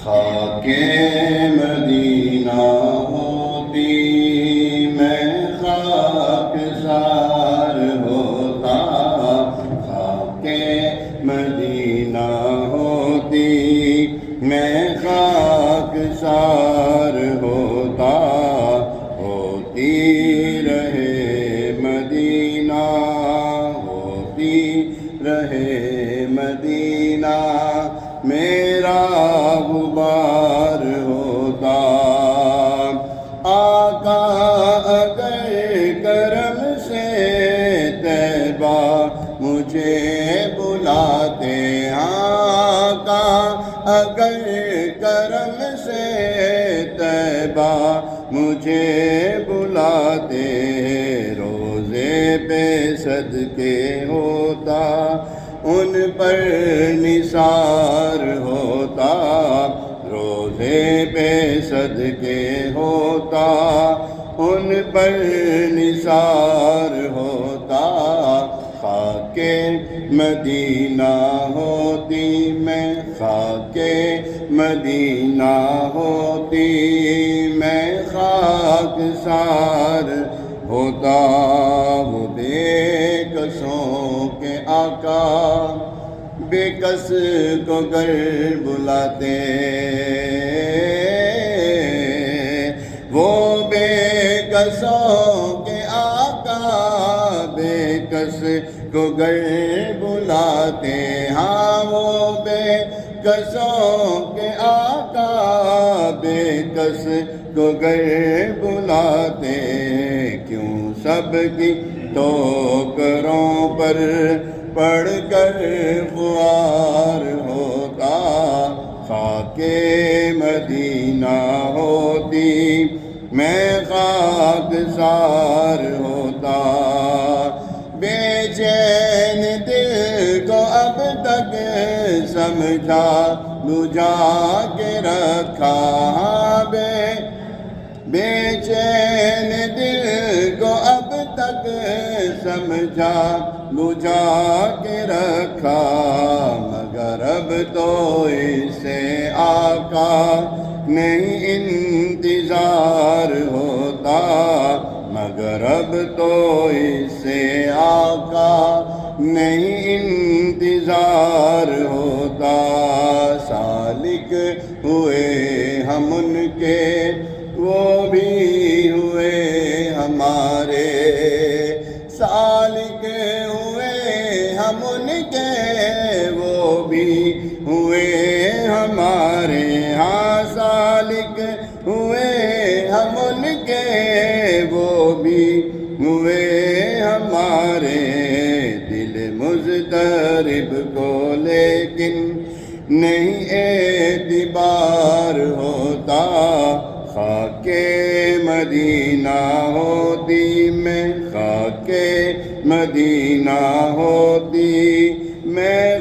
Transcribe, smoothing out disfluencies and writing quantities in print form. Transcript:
خاک مدینہ ہوتی میں خاک سار ہوتا، خاک مدینہ ہوتی میں خاک سار ہوتا، ہوتی رہے مدینہ، ہوتی رہے مدینہ میرا غبار ہوتا۔ آقا اگر کرم سے طیبہ مجھے بلاتے، آقا اگر کرم سے طیبہ مجھے بلاتے، روزے پہ صدقے ہوتا ان پر نثار ہوتا، روزے پہ صدقے ہوتا ان پر نثار ہوتا، خاک مدینہ ہوتی میں خاک مدینہ ہوتی میں خاک سار ہوتا۔ وہ بے کسوں کے آقا بے کس کو گر بلاتے، وہ بے کسوں کے آقا بے کس کو گر بلاتے، ہاں وہ بے کسوں کے آقا بے کس کو گر بلاتے، کیوں سب کی ٹھوکروں پر پڑھ کر خوار ہوتا، خاک مدینہ ہوتی میں خاک سار ہوتا، بے چین دل کو اب تک سمجھا بجھا کے رکھا، بے چین دل کو اب تک سمجھا بجھا کے رکھا، مگر اب تو اس سے آقا نہیں انتظار ہوتا، مگر اب تو اس سے آقا نہیں انتظار ہوتا، سالک ہوئے ہم ان کے وہ بھی ہوئے ہمارے، سالک ہوئے ہم ان کے وہ بھی ہوئے ہمارے، ہاں سالک ہوئے ہم ان کے وہ بھی ہوئے ہمارے، دل مضطرب کو لیکن نہیں اعتبار ہوتا، خاک مدینہ ہوتی میں خاک مدینہ ہوتی میں